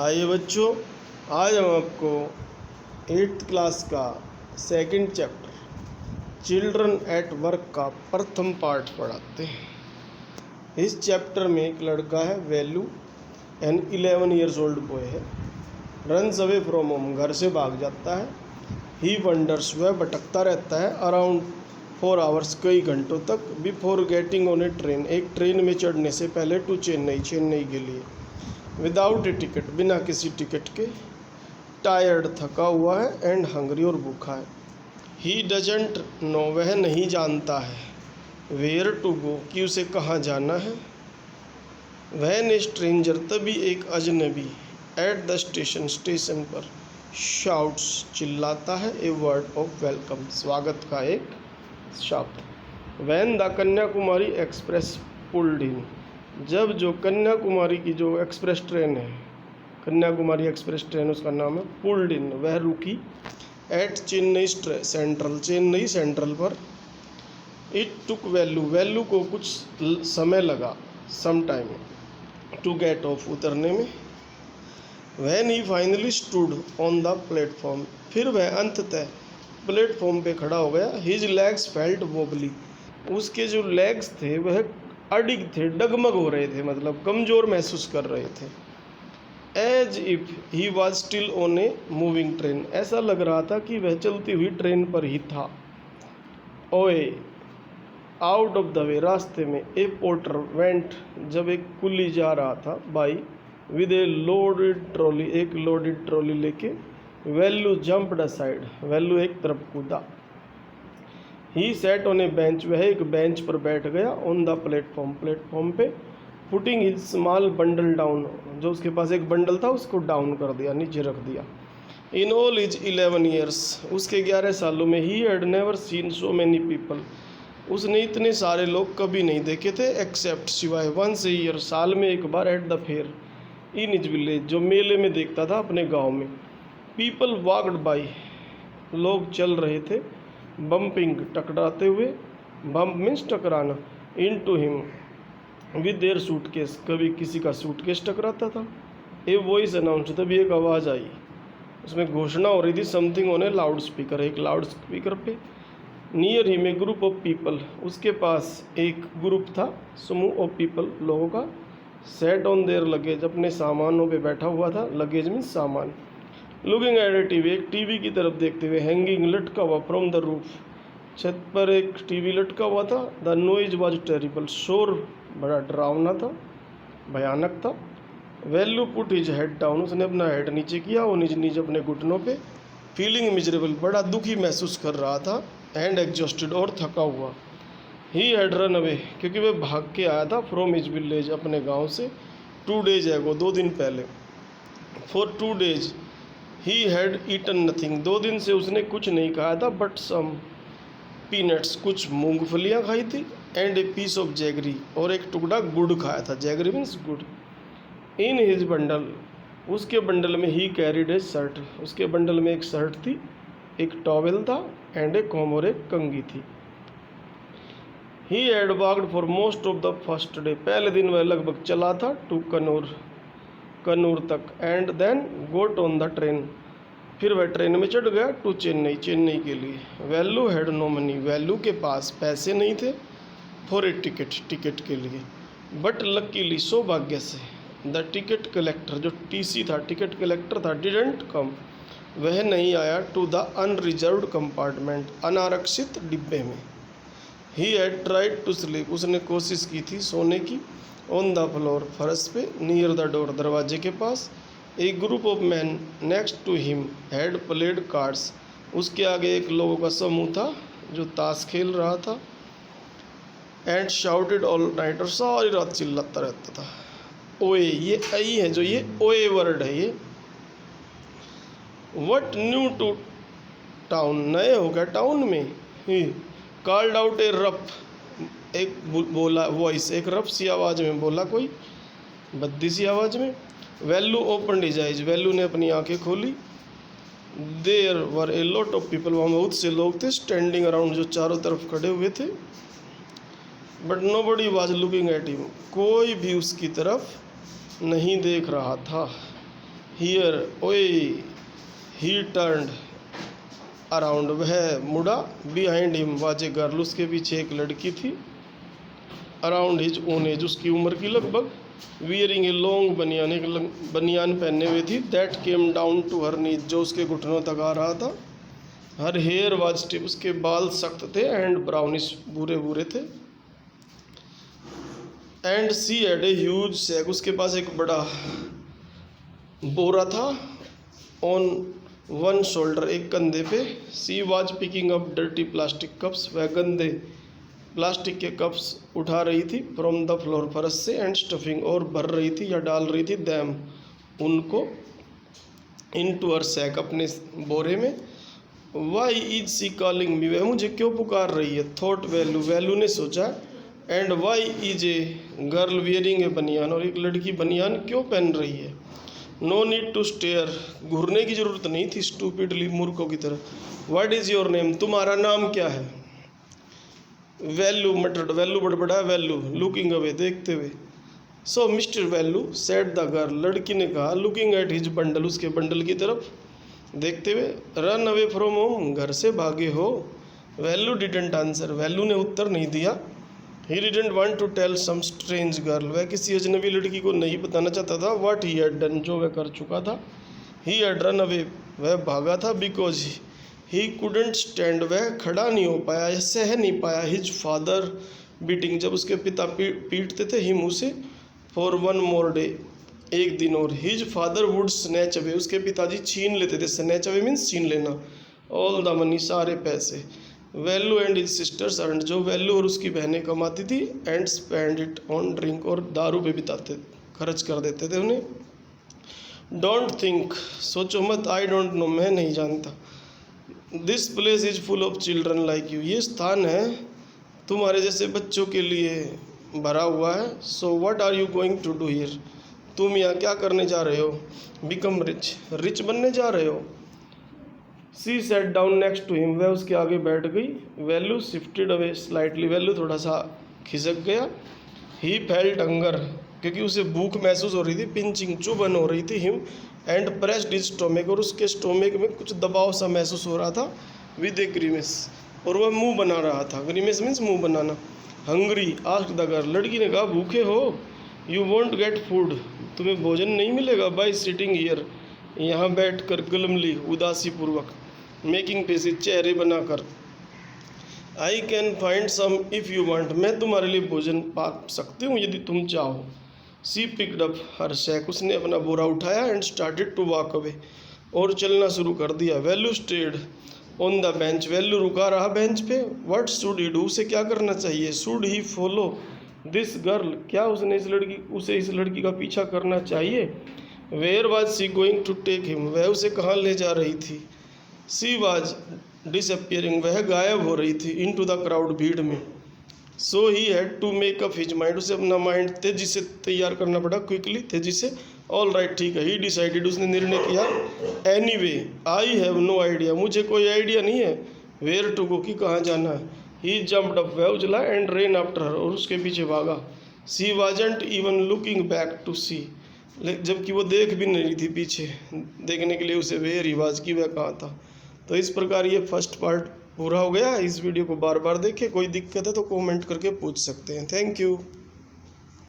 आइए बच्चों, आज हम आपको 8th क्लास का second chapter children at work का प्रथम पार्ट पढ़ाते हैं। इस चैप्टर में एक लड़का है Velu, an 11 years old boy है। रन्स अवे फ्रॉम होम, घर से भाग जाता है। ही वंडर्स, वह भटकता रहता है अराउंड 4 आवर्स, कई घंटों तक, before getting on A train, एक ट्रेन में चढ़ने से पहले, टू चेन्नई, चेन्नई के लिए, विदाउट ए टिकट, बिना किसी टिकट के, टायर्ड, थका हुआ है, एंड हंग्री, और भूखा है। ही डजंट नो, वह नहीं जानता है, वेयर टू गो, कि उसे कहाँ जाना है। वैन ए स्ट्रेंजर, तभी एक अजनबी, एट द स्टेशन, स्टेशन पर, शाउट्स, चिल्लाता है, ए वर्ड ऑफ वेलकम, स्वागत का एक शब्द। When the Kanyakumari express pulled इन, जब जो कन्याकुमारी की जो एक्सप्रेस ट्रेन है, कन्याकुमारी एक्सप्रेस ट्रेन उसका नाम है, पुल्ड इन, वह रुकी, एट चेन्नई सेंट्रल, चेन्नई सेंट्रल पर। इट टुक वैल्यू, वैल्यू को कुछ समय लगा, some time, to get off, उतरने में। When he finally stood on the platform, फिर वह अंततः प्लेटफॉर्म पे खड़ा हो गया। हिज लेग्स फेल्ट वोबली, उसके जो लेग्स थे वह अडिग थे, डगमग हो रहे थे, मतलब कमज़ोर महसूस कर रहे थे। As if he was still on a moving train, ऐसा लग रहा था कि वह चलती हुई ट्रेन पर ही था। ओए, आउट ऑफ द वे, रास्ते में, ए पोर्टर वेंट, जब एक कुली जा रहा था, by, with A loaded trolley, एक लोडेड ट्रॉली लेके। वैल्यू जंप्ड असाइड, वैल्यू एक तरफ कूदा। ही सेट ऑन ए बेंच, वह एक बेंच पर बैठ गया। ऑन द प्लेटफॉर्म, प्लेटफॉर्म पे। Putting his small bundle down, जो उसके पास एक बंडल था उसको डाउन कर दिया, नीचे रख दिया। इन ऑल हिज 11 ईयर्स, उसके 11 सालों में, he had never seen so many people, उसने इतने सारे लोग कभी नहीं देखे थे, एक्सेप्ट, सिवाय, वंस ए ईयर, साल में एक बार, at the fair, in his village, जो मेले में देखता था अपने गाँव में। पीपल वॉक्ड बाई, लोग चल रहे थे, बम्पिंग, टकराते हुए, बम्प मीन्स टकराना, into him, with their suitcase, कभी किसी का सूटकेस टकराता था। ए वॉइस अनाउंस, तभी एक आवाज़ आई, उसमें घोषणा हो रही थी, something on A loud speaker, एक लाउड स्पीकर पे। Near him a group of people, उसके पास एक ग्रुप था, समूह ऑफ पीपल, लोगों का। सेट ऑन देयर लगेज, अपने सामानों पे बैठा हुआ था, लगेज मीन्स सामान। लुकिंग एट ए टीवी, एक टीवी की तरफ देखते हुए। हैंगिंग, लटका हुआ, फ्रॉम द रूफ, छत पर एक टीवी लटका हुआ था। द नॉइज वॉज टेरिबल, शोर बड़ा डरावना था, भयानक था। Value put his head down, उसने अपना हेड नीचे किया और निज निज अपने घुटनों पे। फीलिंग मिजरेबल, बड़ा दुखी महसूस कर रहा था। एंड एग्जॉस्टेड, और थका हुआ। ही हैड रन अवे, क्योंकि वह भाग के आया था, फ्रॉम हिज विलेज, अपने गाँव से, 2 days एगो, 2 दिन पहले। For 2 days he had eaten nothing, 2 दिन से उसने कुछ नहीं खाया था, बट सम पीनट्स, कुछ मूंगफलियाँ खाई थी, and a piece of jaggery, और एक टुकड़ा गुड़ खाया था, जैगरी मीन्स गुड़। इन हिज बंडल, उसके बंडल में, ही कैरिड ए शर्ट, उसके बंडल में एक शर्ट थी, एक टॉवेल था, एंड ए कॉम, और एक कंगी थी। He had walked for most of the first day, पहले दिन वह लगभग चला था, टू कनूर तक, and then got on the train, फिर वह ट्रेन में चढ़ गया, टू चेन्नई, चेन्नई के लिए। Velu had no money, Velu के पास पैसे नहीं थे, फॉर ए टिकट, टिकट के लिए। बट लकीली, सौभाग्य से, द टिकट कलेक्टर, जो टीसी था, टिकट कलेक्टर था, डिडंट कम, वह नहीं आया, टू द अनरिजर्व्ड कंपार्टमेंट, अनारक्षित डिब्बे में। He had tried to sleep, उसने कोशिश की थी सोने की, ऑन द फ्लोर, फर्श पे, नियर द डोर, दरवाजे के पास। A group of man next to him had played cards, उसके आगे एक लोगों का समूह था जो ताश खेल रहा था। एंड शाउटेड ऑल नाइट, और सारी रात चिल्लाता रहता था। ओए, ये आई है जो, ये ओए वर्ड है ये। व्हाट न्यू टू टाउन, नए हो गया टाउन में। He called out A rough, एक बोला वॉइस, एक रफ सी आवाज़ में बोला कोई, भद्दी सी आवाज़ में। Velu open his eyes, Velu ने अपनी आंखें खोली। There were a lot of people, वहाँ बहुत से लोग थे, स्टैंडिंग अराउंड, जो चारों तरफ खड़े हुए थे। But nobody was looking at him, कोई भी उसकी तरफ नहीं देख रहा था। हियर ओए, ही टर्न्ड अराउंड, वह मुड़ा, behind him was a girl, उसके पीछे एक लड़की थी, अराउंड हिज ओन एज, उसकी उम्र की लगभग, वियरिंग ए लॉन्ग बनियान, एक बनियान पहने हुए थी, that came down to her knees, जो उसके घुटनों तक आ रहा था, हर हेयर वाज स्टिफ, उसके बाल सख्त थे, एंड ब्राउनिश, भूरे भूरे थे, and she had a huge sack, उसके पास एक बड़ा बोरा था, ऑन वन शोल्डर, एक कंधे पे, she was picking up dirty plastic cups, वह गंदे प्लास्टिक के कप्स उठा रही थी, फ्रॉम द फ्लोर, फर्श से, एंड स्टफिंग, और भर रही थी या डाल रही थी, दैम उनको, इनटू हर सैक, अपने बोरे में। Why is she calling me, वह मुझे क्यों पुकार रही है, थॉट वैल्यू, वैल्यू ने सोचा, and why is a girl wearing a baniyan, और एक लड़की बनियान क्यों पहन रही है। नो नीड टू स्टेयर, घूरने की जरूरत नहीं थी, स्टूपिडली, मूर्खों की तरह। व्हाट इज योर नेम, तुम्हारा नाम क्या है। वैल्यू मटर्ड, वैल्यू बड़बड़ा, वैल्यू लुकिंग अवे, देखते हुए। सो मिस्टर वैल्यू, सेड द गर्ल, लड़की ने कहा, लुकिंग एट हिज बंडल, उसके बंडल की तरफ देखते हुए। रन अवे फ्रॉम होम, घर से भागे हो। वैल्यू डिडंट आंसर, वैल्यू ने उत्तर नहीं दिया। He didn't want to tell some strange girl, वह किसी अजनबी लड़की को नहीं बताना चाहता था, व्हाट ही हैड डन, जो वह कर चुका था। ही हैड रन अवे, वह भागा था, बिकॉज ही कुडंट स्टैंड, वह खड़ा नहीं हो पाया या सह नहीं पाया, हिज फादर बीटिंग, जब उसके पिता पीटते थे, हिम उसे, फॉर वन मोर डे, एक दिन और। His father would snatch away, उसके पिताजी छीन लेते थे, स्नैच अवे मीन्स छीन लेना, ऑल द मनी, सारे पैसे। Value and his sisters earn, जो वैल्यू और उसकी बहनें कमाती थी, and spend it on drink, और दारू पे बिताते, खर्च कर देते थे उन्हें। डोंट थिंक, सोचो मत, आई डोंट नो, मैं नहीं जानता। This place is full of children like you, ये स्थान है तुम्हारे जैसे बच्चों के लिए भरा हुआ है। So what are you going to do here, तुम यहाँ क्या करने जा रहे हो। बिकम रिच, रिच बनने जा रहे हो। She sat down next to him, वह उसके आगे बैठ गई। वैल्यू शिफ्टेड अवे स्लाइटली, वैल्यू थोड़ा सा खिसक गया। ही फेल्ट हंगर, क्योंकि उसे भूख महसूस हो रही थी। पिंचिंग, चुभन हो रही थी। Him and pressed his stomach, और उसके स्टोमिक में कुछ दबाव सा महसूस हो रहा था। विद ए ग्रीमेस, और वह मुंह बना रहा था। ग्रीमेस मीन्स मुंह बनाना। हंग्री आस्क्ड द गर्ल, लड़की ने कहा, भूखे हो। यू वॉन्ट गेट फूड, तुम्हें भोजन नहीं मिलेगा। बाय सिटिंग हियर, यहाँ बैठ कर, ग्लमली, उदासी पूर्वक, मेकिंग फेसेस, चेहरे बनाकर। I can find some if you want, मैं तुम्हारे लिए भोजन पा सकती हूँ यदि तुम चाहो। She picked up her sack, उसने अपना बोरा उठाया, and started to walk away, और चलना शुरू कर दिया। Velu stayed on the bench, Velu रुका रहा बेंच पे। व्हाट शुड ही डू, उसे क्या करना चाहिए। Should he follow this girl, क्या उसे इस लड़की का पीछा करना चाहिए। Where was she going to take him, वह उसे कहाँ ले जा रही थी। सी वाज डिसअपियरिंग, वह गायब हो रही थी। इन टू द क्राउड, भीड़ में। So he had to make up his mind, उसे अपना माइंड तेजी से तैयार करना पड़ा, क्विकली, तेजी से। ऑल राइट, ठीक है। ही डिसाइडेड, उसने निर्णय किया। Anyway I have no idea, मुझे कोई आइडिया नहीं है। वेयर टू गो, कि कहाँ जाना है। ही जम्प्ड अप, वह उछला, एंड रेन आफ्टर हर, और उसके पीछे भागा। She wasn't even looking back to see, जबकि वो देख भी नहीं रही थी पीछे देखने के लिए उसे, वेयर ही वाज, की वह कहाँ था। तो इस प्रकार ये फर्स्ट पार्ट पूरा हो गया। इस वीडियो को बार बार देखें, कोई दिक्कत है तो कमेंट करके पूछ सकते हैं। Thank you.